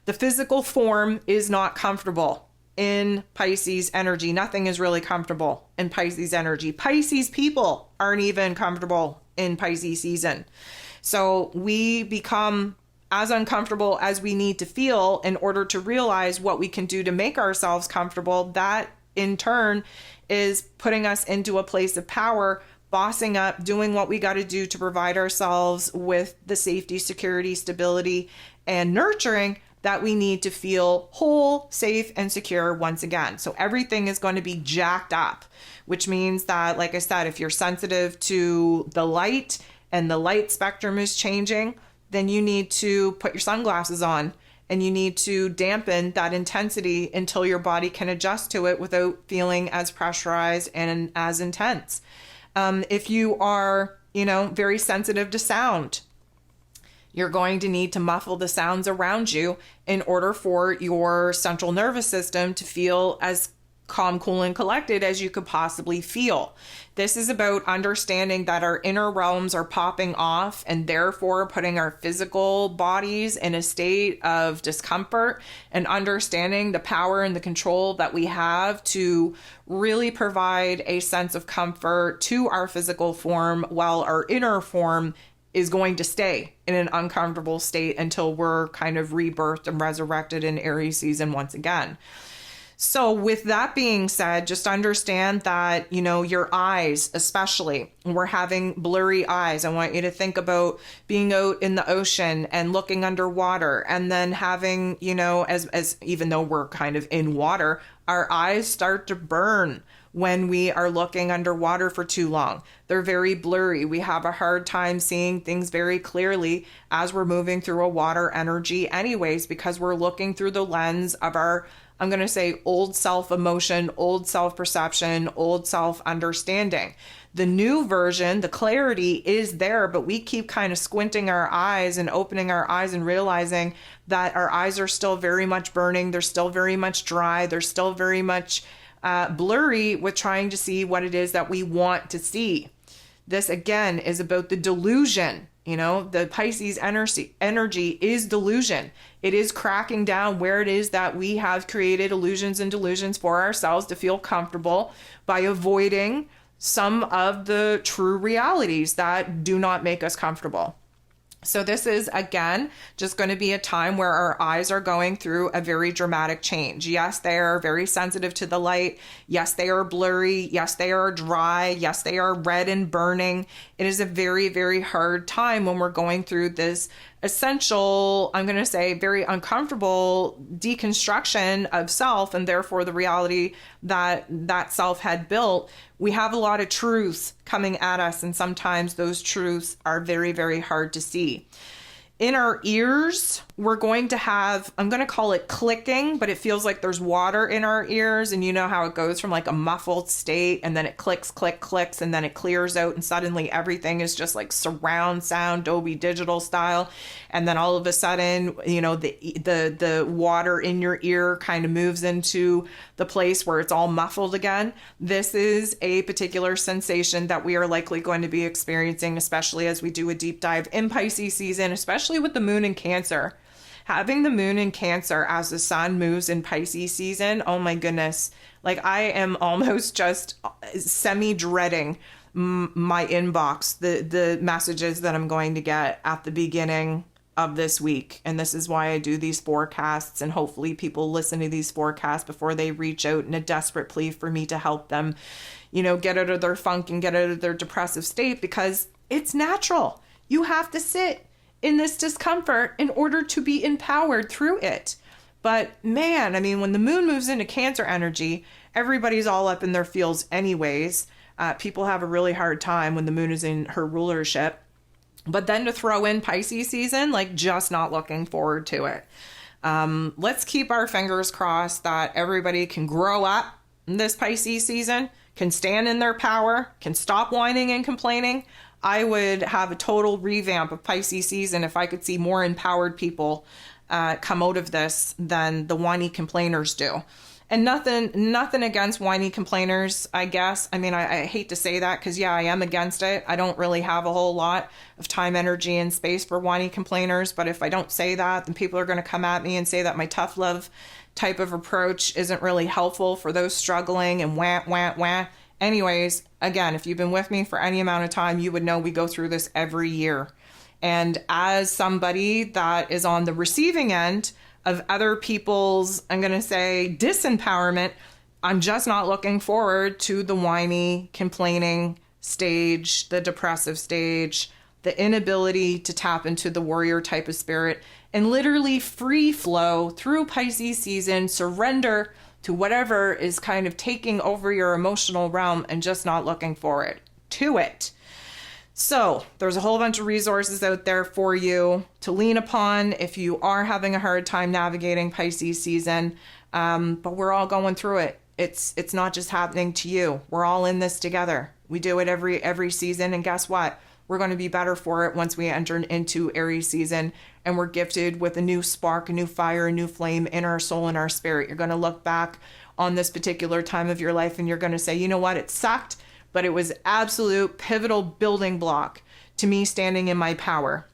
The physical form is not comfortable in Pisces energy. Nothing is really comfortable in Pisces energy. Pisces people aren't even comfortable in Pisces season. So we become as uncomfortable as we need to feel in order to realize what we can do to make ourselves comfortable. That in turn is putting us into a place of power, bossing up, doing what we got to do to provide ourselves with the safety, security, stability, and nurturing that we need to feel whole, safe, and secure once again. So everything is going to be jacked up, which means that, like I said, if you're sensitive to the light and the light spectrum is changing, then you need to put your sunglasses on and you need to dampen that intensity until your body can adjust to it without feeling as pressurized and as intense. If you are, very sensitive to sound, you're going to need to muffle the sounds around you in order for your central nervous system to feel as calm, cool, and collected as you could possibly feel. This is about understanding that our inner realms are popping off and therefore putting our physical bodies in a state of discomfort, and understanding the power and the control that we have to really provide a sense of comfort to our physical form, while our inner form is going to stay in an uncomfortable state until we're kind of rebirthed and resurrected in Aries season once again. So with that being said, just understand that, your eyes, especially, we're having blurry eyes. I want you to think about being out in the ocean and looking underwater, and then having, as even though we're kind of in water, our eyes start to burn when we are looking underwater for too long. They're very blurry. We have a hard time seeing things very clearly as we're moving through a water energy anyways, because we're looking through the lens of our, I'm going to say, old self emotion, old self perception, old self understanding. The new version, the clarity is there, but we keep kind of squinting our eyes and opening our eyes and realizing that our eyes are still very much burning. They're still very much dry. They're still very much blurry with trying to see what it is that we want to see. This again is about the delusion. The Pisces energy is delusion. It is cracking down where it is that we have created illusions and delusions for ourselves to feel comfortable, by avoiding some of the true realities that do not make us comfortable. So this is, again, just going to be a time where our eyes are going through a very dramatic change. Yes, they are very sensitive to the light. Yes, they are blurry. Yes, they are dry. Yes, they are red and burning. It is a very, very hard time when we're going through this essential, I'm going to say, very uncomfortable deconstruction of self, and therefore the reality that that self had built. We have a lot of truths coming at us, and sometimes those truths are very, very hard to see. In our ears, we're going to have, I'm going to call it clicking, but it feels like there's water in our ears. And you know how it goes from like a muffled state, and then it clicks, clicks, and then it clears out, and suddenly everything is just like surround sound, Dolby Digital style. And then all of a sudden, the water in your ear kind of moves into the place where it's all muffled again. This is a particular sensation that we are likely going to be experiencing, especially as we do a deep dive in Pisces season, especially with the moon in Cancer. Having the moon in Cancer as the sun moves in Pisces season, oh my goodness. Like, I am almost just semi-dreading my inbox, the messages that I'm going to get at the beginning of this week. And this is why I do these forecasts, and hopefully people listen to these forecasts before they reach out in a desperate plea for me to help them, get out of their funk and get out of their depressive state, because it's natural. You have to sit in this discomfort in order to be empowered through it. But man, when the moon moves into Cancer energy, everybody's all up in their feels anyways. People have a really hard time when the moon is in her rulership. But then to throw in Pisces season, just not looking forward to it. Let's keep our fingers crossed that everybody can grow up in this Pisces season, can stand in their power, can stop whining and complaining. I would have a total revamp of Pisces season if I could see more empowered people come out of this than the whiny complainers do. And nothing against whiny complainers, I guess. I hate to say that, because I am against it. I don't really have a whole lot of time, energy, and space for whiny complainers. But if I don't say that, then people are going to come at me and say that my tough love type of approach isn't really helpful for those struggling, and wah. Anyways, again, if you've been with me for any amount of time, you would know we go through this every year. And as somebody that is on the receiving end of other people's, I'm going to say, disempowerment, I'm just not looking forward to the whiny, complaining stage, the depressive stage, the inability to tap into the warrior type of spirit, and literally free flow through Pisces season, surrender to whatever is kind of taking over your emotional realm, and just not looking forward to it. So there's a whole bunch of resources out there for you to lean upon if you are having a hard time navigating Pisces season. But we're all going through it. It's not just happening to you. We're all in this together. We do it every season. And guess what? We're going to be better for it once we enter into Aries season, and we're gifted with a new spark, a new fire, a new flame in our soul and our spirit. You're going to look back on this particular time of your life, and you're going to say, you know what, it sucked, but it was absolute pivotal building block to me standing in my power.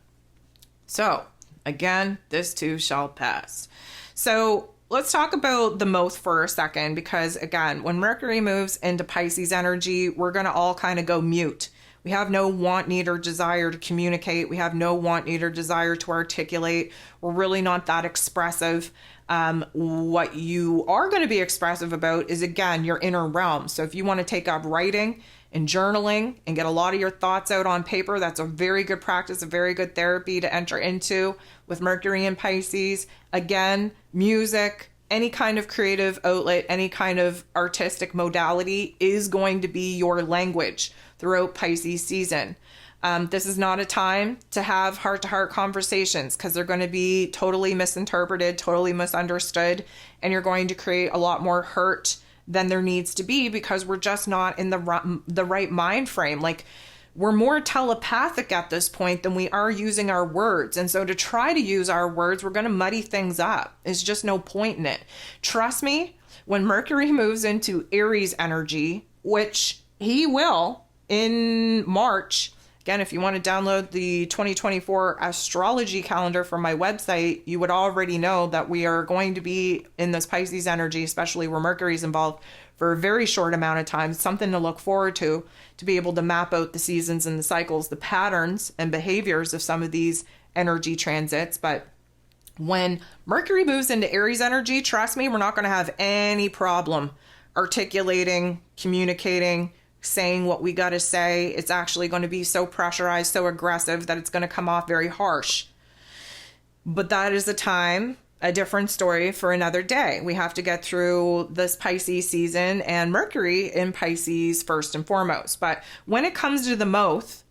So again, this too shall pass. So let's talk about the mouth for a second, because again, when Mercury moves into Pisces energy, we're going to all kind of go mute. We have no want, need, or desire to communicate. We have no want, need, or desire to articulate. We're really not that expressive. What you are going to be expressive about is, again, your inner realm. So if you want to take up writing and journaling and get a lot of your thoughts out on paper, that's a very good practice, a very good therapy to enter into with Mercury in Pisces. Again, music, any kind of creative outlet, any kind of artistic modality is going to be your language throughout Pisces season. This is not a time to have heart-to-heart conversations, because they're going to be totally misinterpreted, totally misunderstood, and you're going to create a lot more hurt than there needs to be, because we're just not in the right mind frame. Like, we're more telepathic at this point than we are using our words. And so to try to use our words, we're going to muddy things up. There's just no point in it. Trust me, when Mercury moves into Aries energy, which he will in March, again, if you want to download the 2024 astrology calendar from my website, you would already know that we are going to be in this Pisces energy, especially where Mercury's involved, for a very short amount of time. Something to look forward to be able to map out the seasons and the cycles, the patterns and behaviors of some of these energy transits. But when Mercury moves into Aries energy, trust me, we're not going to have any problem articulating, communicating, saying what we got to say. It's actually going to be so pressurized, so aggressive, that it's going to come off very harsh. But that is a different story for another day. We have to get through this Pisces season and Mercury in Pisces first and foremost. But when it comes to the mouth,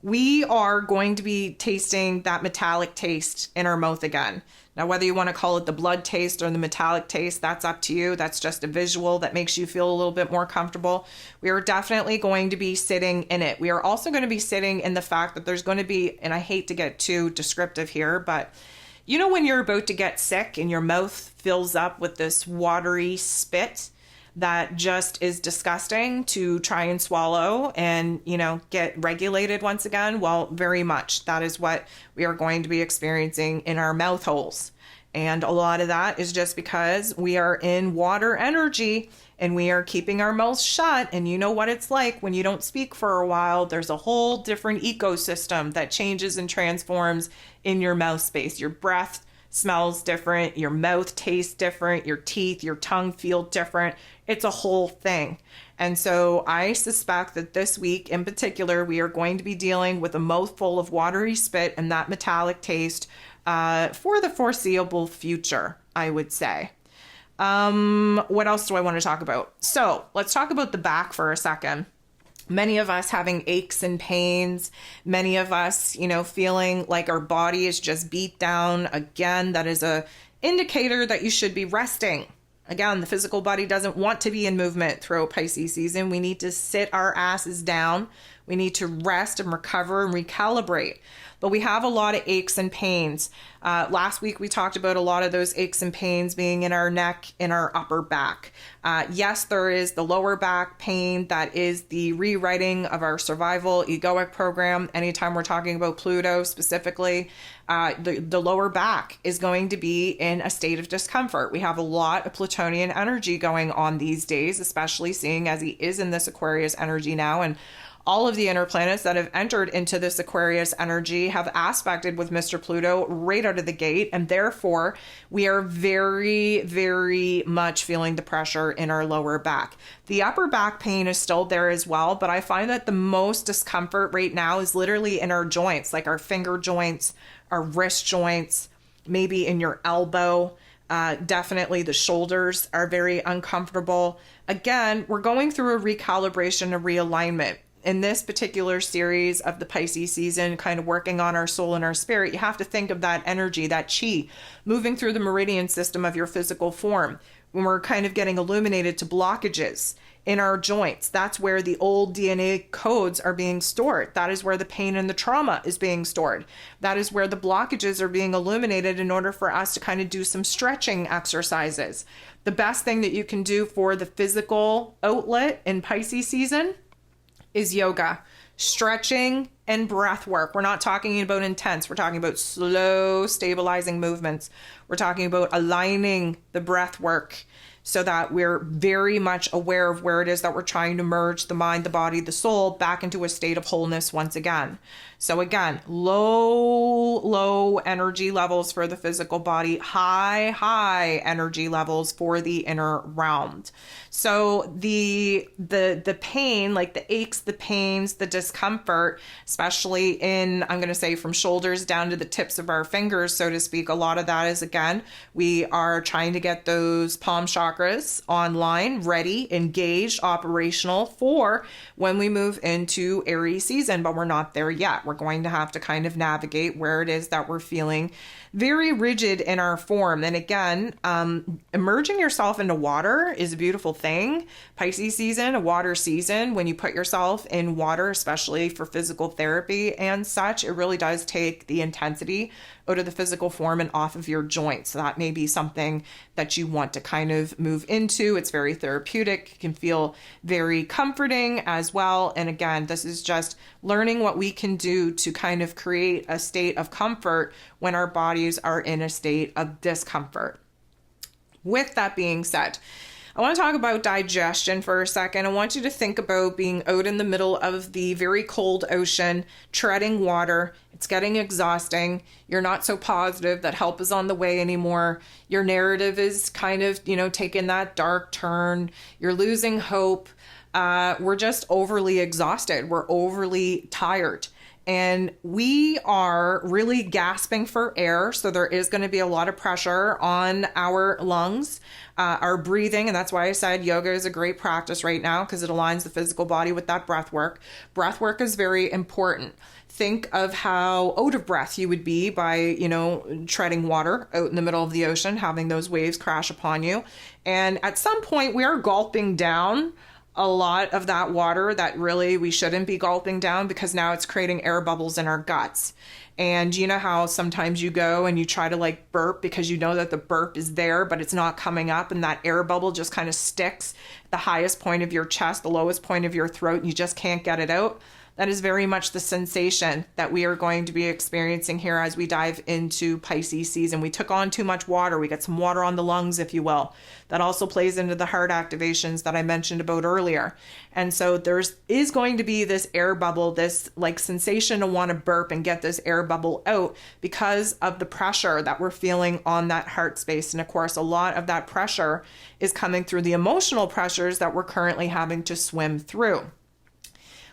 we are going to be tasting that metallic taste in our mouth again. Now, whether you want to call it the blood taste or the metallic taste, that's up to you. That's just a visual that makes you feel a little bit more comfortable. We are definitely going to be sitting in it. We are also going to be sitting in the fact that there's going to be, and I hate to get too descriptive here, but you know when you're about to get sick and your mouth fills up with this watery spit that just is disgusting to try and swallow and, get regulated once again? Well, very much. That is what we are going to be experiencing in our mouth holes. And a lot of that is just because we are in water energy and we are keeping our mouths shut. And you know what it's like when you don't speak for a while. There's a whole different ecosystem that changes and transforms in your mouth space. Your breath smells different, your mouth tastes different, your teeth, your tongue feel different. It's a whole thing. And so I suspect that this week in particular, we are going to be dealing with a mouthful of watery spit and that metallic taste for the foreseeable future, I would say. What else do I want to talk about? So let's talk about the back for a second. Many of us having aches and pains, many of us, feeling like our body is just beat down. Again, that is a indicator that you should be resting. Again, the physical body doesn't want to be in movement throughout Pisces season. We need to sit our asses down. We need to rest and recover and recalibrate. But we have a lot of aches and pains. Last week, we talked about a lot of those aches and pains being in our neck, in our upper back. Yes, there is the lower back pain. That is the rewriting of our survival egoic program. Anytime we're talking about Pluto specifically, the lower back is going to be in a state of discomfort. We have a lot of Plutonian energy going on these days, especially seeing as he is in this Aquarius energy now. And all of the inner planets that have entered into this Aquarius energy have aspected with Mr. Pluto right out of the gate. And therefore, we are very, very much feeling the pressure in our lower back. The upper back pain is still there as well, but I find that the most discomfort right now is literally in our joints, like our finger joints, our wrist joints, maybe in your elbow. Definitely the shoulders are very uncomfortable. Again, we're going through a recalibration, a realignment. In this particular series of the Pisces season, kind of working on our soul and our spirit, you have to think of that energy, that chi, moving through the meridian system of your physical form. When we're kind of getting illuminated to blockages in our joints. That's where the old DNA codes are being stored. That is where the pain and the trauma is being stored. That is where the blockages are being illuminated in order for us to kind of do some stretching exercises. The best thing that you can do for the physical outlet in Pisces season is yoga, stretching, and breath work. We're not talking about intense. We're talking about slow, stabilizing movements. We're talking about aligning the breath work so that we're very much aware of where it is that we're trying to merge the mind, the body, the soul back into a state of wholeness once again. So again, low energy levels for the physical body, high energy levels for the inner realm. So the pain, like the aches, the pains, the discomfort, especially in, I'm going to say from shoulders down to the tips of our fingers, so to speak, a lot of that is, again, we are trying to get those palm chakras online, ready, engaged, operational for when we move into Aries season, but we're not there yet. We're going to have to kind of navigate where it is that we're feeling very rigid in our form. And again, immersing yourself into water is a beautiful thing. Pisces season, a water season, when you put yourself in water, especially for physical therapy and such, it really does take the intensity out of the physical form and off of your joints. So that may be something that you want to kind of move into. It's very therapeutic. It can feel very comforting as well. And again, this is just learning what we can do to kind of create a state of comfort when our bodies are in a state of discomfort. With that being said, I want to talk about digestion for a second. I want you to think about being out in the middle of the very cold ocean, treading water. It's getting exhausting. You're not so positive that help is on the way anymore. Your narrative is kind of, taking that dark turn. You're losing hope. We're just overly exhausted. We're overly tired. And we are really gasping for air. So there is going to be a lot of pressure on our lungs, our breathing. And that's why I said yoga is a great practice right now, because it aligns the physical body with that breath work. Breath work is very important. Think of how out of breath you would be by, treading water out in the middle of the ocean, having those waves crash upon you. And at some point we are gulping down a lot of that water that really we shouldn't be gulping down, because now it's creating air bubbles in our guts. And you know how sometimes you go and you try to burp because you know that the burp is there, but it's not coming up, and that air bubble just kind of sticks at the highest point of your chest, the lowest point of your throat, and you just can't get it out. That is very much the sensation that we are going to be experiencing here as we dive into Pisces season. We took on too much water. We got some water on the lungs, if you will. That also plays into the heart activations that I mentioned about earlier. And so is going to be this air bubble, this sensation to want to burp and get this air bubble out because of the pressure that we're feeling on that heart space. And of course, a lot of that pressure is coming through the emotional pressures that we're currently having to swim through.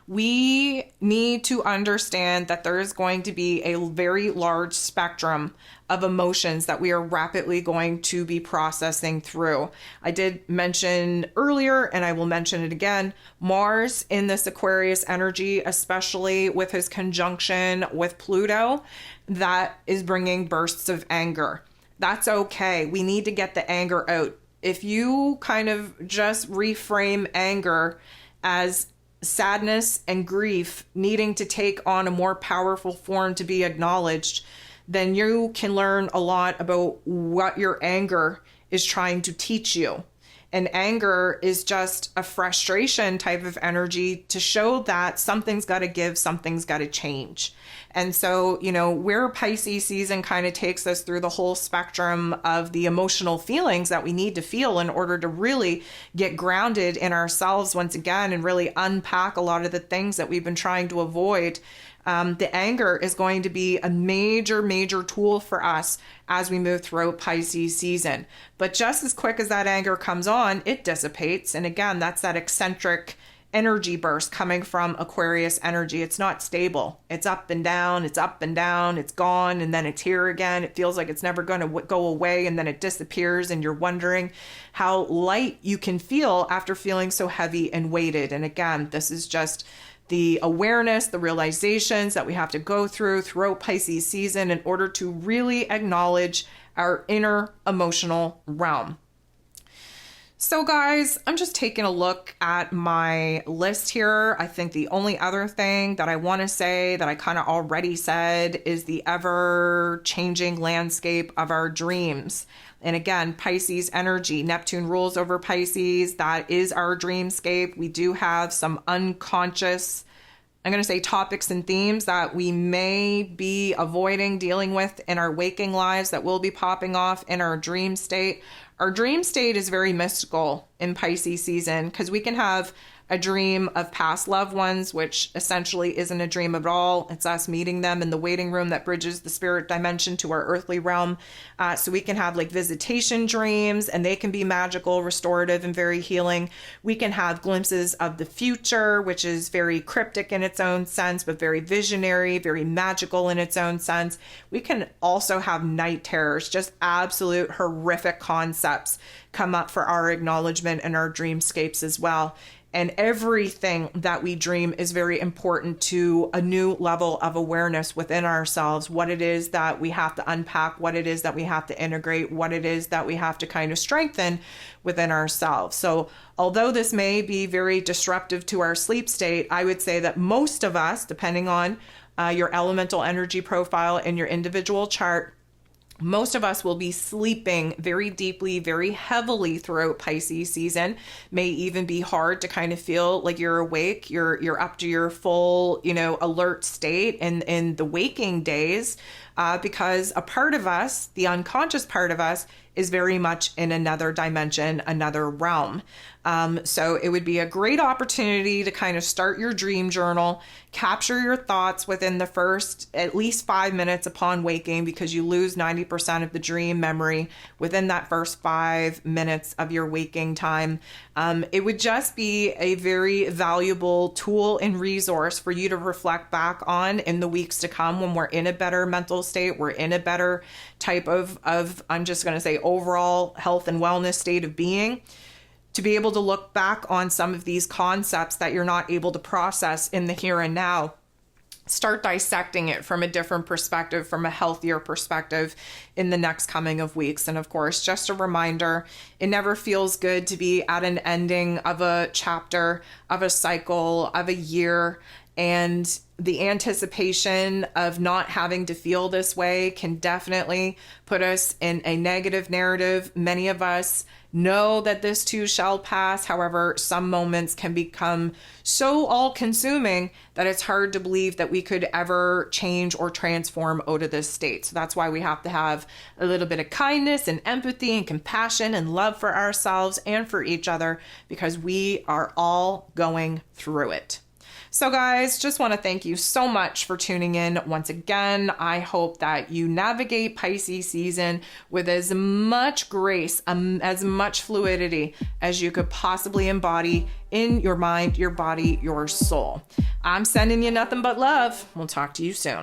We need to understand that there is going to be a very large spectrum of emotions that we are rapidly going to be processing through. I did mention earlier, and I will mention it again, Mars in this Aquarius energy, especially with his conjunction with Pluto, that is bringing bursts of anger. That's okay. We need to get the anger out. If you kind of just reframe anger as sadness and grief needing to take on a more powerful form to be acknowledged, then you can learn a lot about what your anger is trying to teach you. And anger is just a frustration type of energy to show that something's got to give, something's got to change. And so, where Pisces season kind of takes us through the whole spectrum of the emotional feelings that we need to feel in order to really get grounded in ourselves once again and really unpack a lot of the things that we've been trying to avoid. The anger is going to be a major tool for us as we move through Pisces season. But just as quick as that anger comes on, it dissipates. And again, that's that eccentric energy burst coming from Aquarius energy. It's not stable. It's up and down, it's gone, and then it's here again. It feels like it's never going to go away, and then it disappears, and you're wondering how light you can feel after feeling so heavy and weighted. And again, this is just the awareness, the realizations that we have to go throughout Pisces season in order to really acknowledge our inner emotional realm. So guys, I'm just taking a look at my list here. I think the only other thing that I want to say that I kind of already said is the ever-changing landscape of our dreams. And again, Pisces energy, Neptune rules over Pisces. That is our dreamscape. We do have some unconscious, I'm going to say, topics and themes that we may be avoiding dealing with in our waking lives that will be popping off in our dream state. Our dream state is very mystical in Pisces season because we can have a dream of past loved ones, which essentially isn't a dream at all. It's us meeting them in the waiting room that bridges the spirit dimension to our earthly realm. So we can have like visitation dreams, and they can be magical, restorative, and very healing. We can have glimpses of the future, which is very cryptic in its own sense, but very visionary, very magical in its own sense. We can also have night terrors, just absolute horrific concepts come up for our acknowledgement in our dreamscapes as well. And everything that we dream is very important to a new level of awareness within ourselves, what it is that we have to unpack, what it is that we have to integrate, what it is that we have to kind of strengthen within ourselves. So although this may be very disruptive to our sleep state, I would say that most of us, depending on your elemental energy profile and your individual chart, most of us will be sleeping very deeply, very heavily throughout Pisces season. May even be hard to kind of feel like you're awake, you're up to your full, alert state in the waking days, because a part of us, the unconscious part of us, is very much in another dimension, another realm. So it would be a great opportunity to kind of start your dream journal, capture your thoughts within the first at least 5 minutes upon waking, because you lose 90% of the dream memory within that first 5 minutes of your waking time. It would just be a very valuable tool and resource for you to reflect back on in the weeks to come when we're in a better mental state, we're in a better type of I'm just going to say overall health and wellness state of being, to be able to look back on some of these concepts that you're not able to process in the here and now. Start dissecting it from a different perspective, from a healthier perspective in the next coming of weeks. And of course, just a reminder, it never feels good to be at an ending of a chapter, of a cycle, of a year. And the anticipation of not having to feel this way can definitely put us in a negative narrative. Many of us know that this too shall pass. However, some moments can become so all-consuming that it's hard to believe that we could ever change or transform out of this state. So that's why we have to have a little bit of kindness and empathy and compassion and love for ourselves and for each other, because we are all going through it. So guys, just want to thank you so much for tuning in once again. I hope that you navigate Pisces season with as much grace, as much fluidity as you could possibly embody in your mind, your body, your soul. I'm sending you nothing but love. We'll talk to you soon.